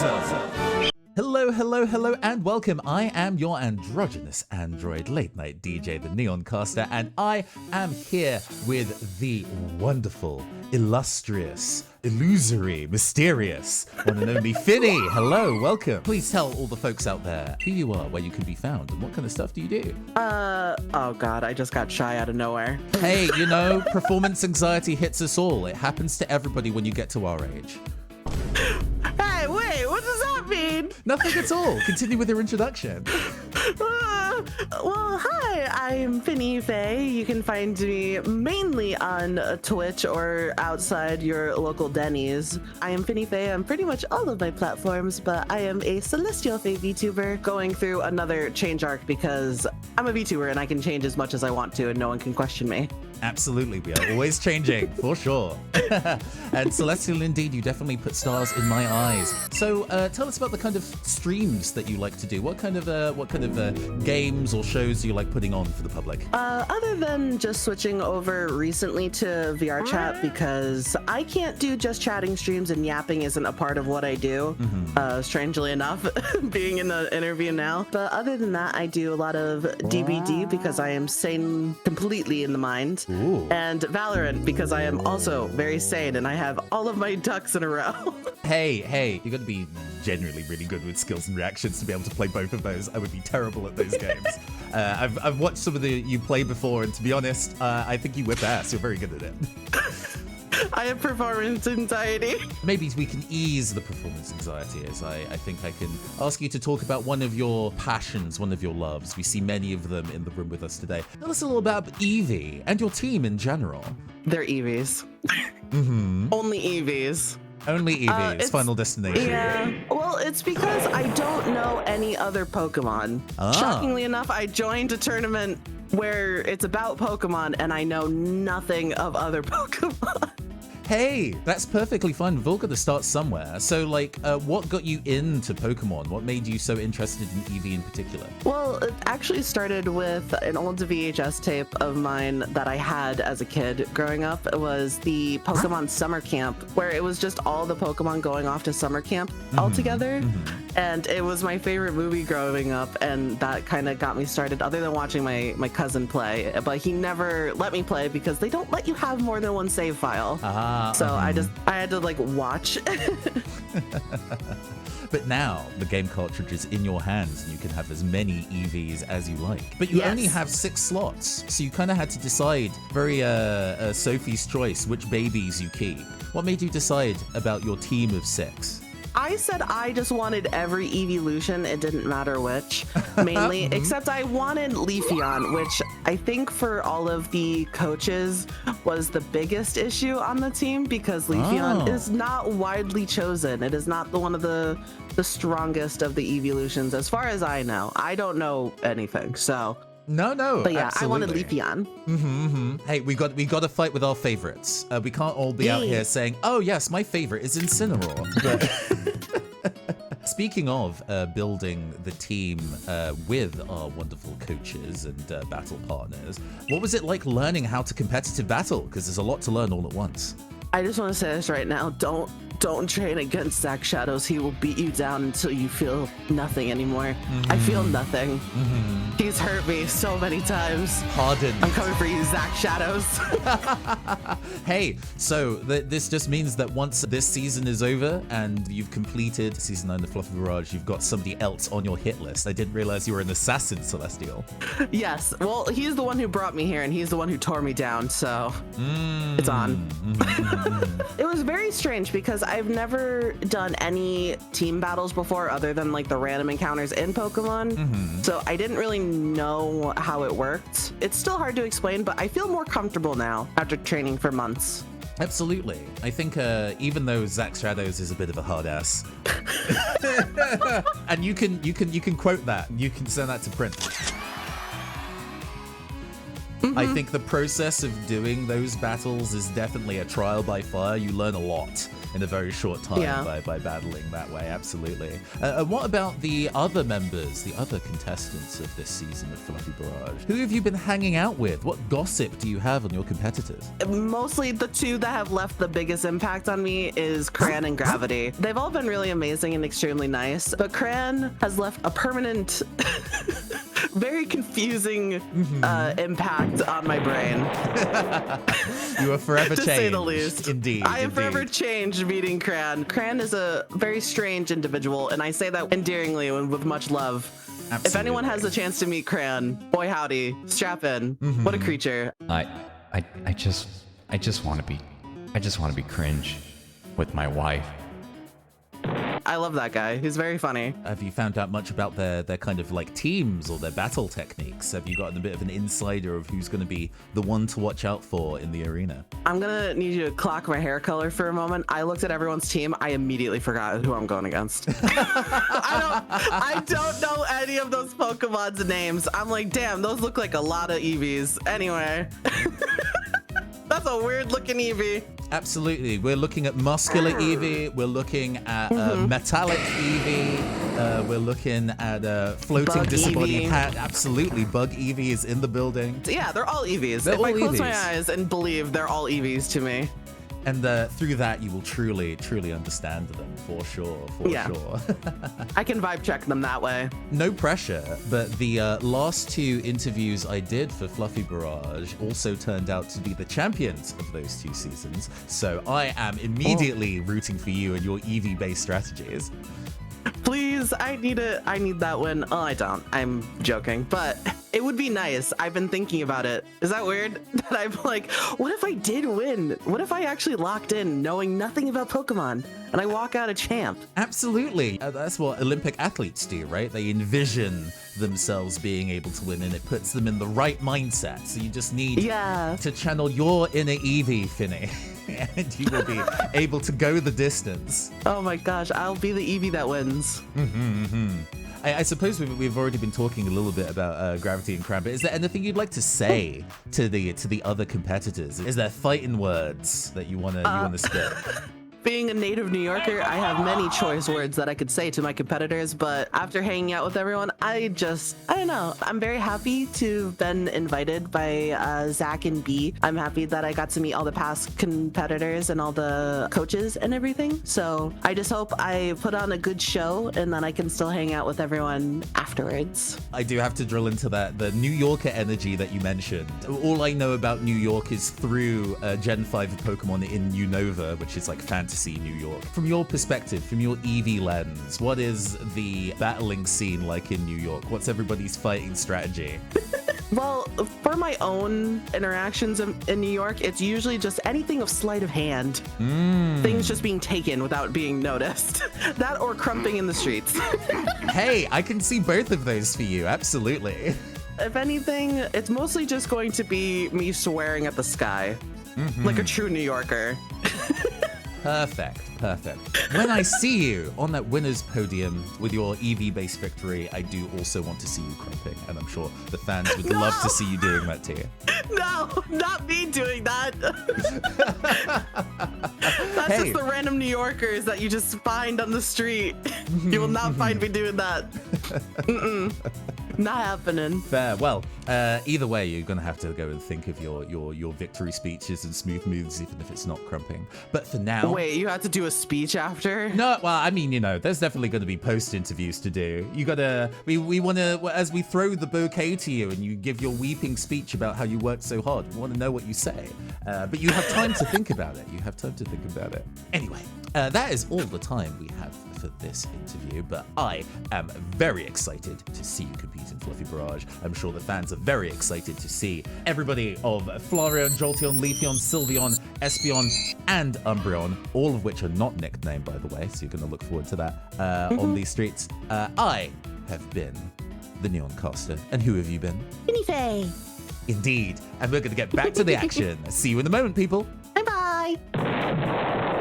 awesome. Hello, hello, hello, and welcome. I am your androgynous android late night DJ, the Neon Caster, and I am here with the wonderful, illustrious, illusory, mysterious, one and only Finny. Hello, welcome. Please tell all the folks out there who you are, where you can be found, and what kind of stuff do you do? Oh god, I just got shy out of nowhere. Hey, you know, performance anxiety hits us all. It happens to everybody when you get to our age. Hey, wait, what does that mean? Nothing at all. Continue with your introduction. Well, hi, I'm FinnyFey. You can find me mainly on Twitch or outside your local Denny's. I am FinnyFey on pretty much all of my platforms, but I am a Celestial Fae VTuber going through another change arc because I'm a VTuber and I can change as much as I want to and no one can question me. Absolutely, we are always changing, for sure. And Celestial, indeed, you definitely put stars in my eyes. So tell us about the kind of streams that you like to do. What kind of games or shows do you like putting on for the public? Other than just switching over recently to VR chat because I can't do just chatting streams and yapping isn't a part of what I do, strangely enough, being in the interview now. But other than that, I do a lot of DBD because I am sane completely in the mind. Ooh. And Valorant because I am also very sane and I have all of my ducks in a row. Hey, you got to be genuinely really good with skills and reactions to be able to play both of those. I would be terrible at those games. I've watched some of you play before, and to be honest, I think you whip ass. You're very good at it. I have performance anxiety. Maybe we can ease the performance anxiety as I think I can ask you to talk about one of your passions, one of your loves. We see many of them in the room with us today. Tell us a little about Eevee and your team in general. They're Eevees. Only Eevees. Only Eevee's final destination. Yeah. Well, it's because I don't know any other Pokemon. Shockingly enough, I joined a tournament where it's about Pokemon and I know nothing of other Pokemon. Hey, that's perfectly fine. We've all got to start somewhere. So, like, what got you into Pokemon? What made you so interested in Eevee in particular? Well, it actually started with an old VHS tape of mine that I had as a kid growing up. It was the Pokemon Summer Camp, where it was just all the Pokemon going off to summer camp all together. And it was my favorite movie growing up, and that kind of got me started, other than watching my cousin play. But he never let me play because they don't let you have more than one save file. So I had to like watch. But now the game cartridge is in your hands and you can have as many EVs as you like. But you only have 6 slots. So you kind of had to decide, very Sophie's choice, which babies you keep. What made you decide about your team of 6? I said I just wanted every Eeveelution, it didn't matter which, mainly, except I wanted Leafeon, which I think for all of the coaches was the biggest issue on the team because Leafeon is not widely chosen. It is not one of the strongest of the Eeveelutions, as far as I know. I don't know anything, so... No, but yeah, absolutely. I wanted Leafeon. Hey, we got to fight with our favorites. We can't all be out here saying, "Oh yes, my favorite is Incineroar." But speaking of building the team with our wonderful coaches and battle partners, what was it like learning how to competitive battle? Because there's a lot to learn all at once. I just want to say this right now. Don't train against Zack Shadows. He will beat you down until you feel nothing anymore. I feel nothing. He's hurt me so many times. Hardened. I'm coming for you, Zack Shadows. Hey, so this just means that once this season is over and you've completed season 9 of Fluffy Barrage, you've got somebody else on your hit list. I didn't realize you were an assassin, Celestial. Yes. Well, he's the one who brought me here and he's the one who tore me down, so it's on. It was very strange because I've never done any team battles before other than like the random encounters in Pokemon. So I didn't really know how it worked. It's still hard to explain, but I feel more comfortable now after training for months. Absolutely. I think even though Zack Shadows is a bit of a hard ass, and you can quote that. You can send that to print. I think the process of doing those battles is definitely a trial by fire. You learn a lot in a very short time by battling that way, absolutely. What about the other members, the other contestants of this season of Fluffy Barrage? Who have you been hanging out with? What gossip do you have on your competitors? Mostly the two that have left the biggest impact on me is Cran and Gravity. They've all been really amazing and extremely nice, but Cran has left a permanent, very confusing impact on my brain. You are forever changed. To say the least. Indeed. I am forever changed meeting Cran. Cran is a very strange individual, and I say that endearingly and with much love. Absolutely. If anyone has a chance to meet Cran, boy howdy, strap in. What a creature. I just want to be cringe with my wife. I love that guy. He's very funny. Have you found out much about their kind of like teams or their battle techniques? Have you gotten a bit of an insider of who's going to be the one to watch out for in the arena? I'm going to need you to clock my hair color for a moment. I looked at everyone's team. I immediately forgot who I'm going against. I don't know any of those Pokemon's names. I'm like, damn, those look like a lot of Eevees. Anyway. That's a weird looking Eevee. Absolutely. We're looking at muscular Eevee. We're looking at metallic Eevee. We're looking at floating Bug disembodied Eevee. hat. Absolutely. Bug Eevee is in the building. Yeah, they're all Eevees. They're if all I close my Eevees. eyes and believe, they're all Eevees to me. And through that, you will truly understand them, for sure, for sure. I can vibe check them that way. No pressure, but the last two interviews I did for Fluffy Barrage also turned out to be the champions of those 2 seasons. So I am immediately rooting for you and your Eevee-based strategies. Please, I need that win. Oh, I don't. I'm joking, but it would be nice. I've been thinking about it. Is that weird? That I'm like, what if I did win? What if I actually locked in knowing nothing about Pokemon and I walk out a champ? Absolutely. That's what Olympic athletes do, right? They envision themselves being able to win and it puts them in the right mindset. So you just need to channel your inner Eevee, Finny. And you will be able to go the distance. Oh my gosh, I'll be the Eevee that wins. I suppose we've already been talking a little bit about Gravity and Cran, but is there anything you'd like to say to the other competitors? Is there fighting words that you wanna spit? Being a native New Yorker, I have many choice words that I could say to my competitors, but after hanging out with everyone, I don't know. I'm very happy to have been invited by Zach and B. I'm happy that I got to meet all the past competitors and all the coaches and everything. So I just hope I put on a good show and then I can still hang out with everyone afterwards. I do have to drill into that, the New Yorker energy that you mentioned. All I know about New York is through Gen 5 Pokemon in Unova, which is like fantasy New York. From your perspective, from your Eevee lens, what is the battling scene like in New York? What's everybody's fighting strategy? Well, for my own interactions in New York, it's usually just anything of sleight of hand. Things just being taken without being noticed. That or crumping in the streets. Hey, I can see both of those for you, absolutely. If anything, it's mostly just going to be me swearing at the sky. Like a true New Yorker. Perfect. When I see you on that winner's podium with your Eevee-based victory, I do also want to see you crumping, and I'm sure the fans would love to see you doing that too. No, not me doing that. That's just the random New Yorkers that you just find on the street. You will not find me doing that. Not happening. Fair. Well, either way, you're gonna have to go and think of your victory speeches and smooth moves, even if it's not crumping. But for now, wait, you have to do a speech after? No, well, I mean, there's definitely going to be post interviews to do. You gotta, we want to, as we throw the bouquet to you and you give your weeping speech about how you worked so hard, we want to know what you say. But you have time to think about it. Anyway, that is all the time we have for this interview, but I am very excited to see you compete in Fluffy Barrage. I'm sure the fans are very excited to see everybody of Flareon, Jolteon, Leafeon, Sylveon, Espeon, and Umbreon, all of which are not nicknamed, by the way, so you're going to look forward to that on these streets. I have been the Neon Caster, and who have you been? FinnyFey. Indeed, and we're going to get back to the action. See you in a moment, people. Bye-bye.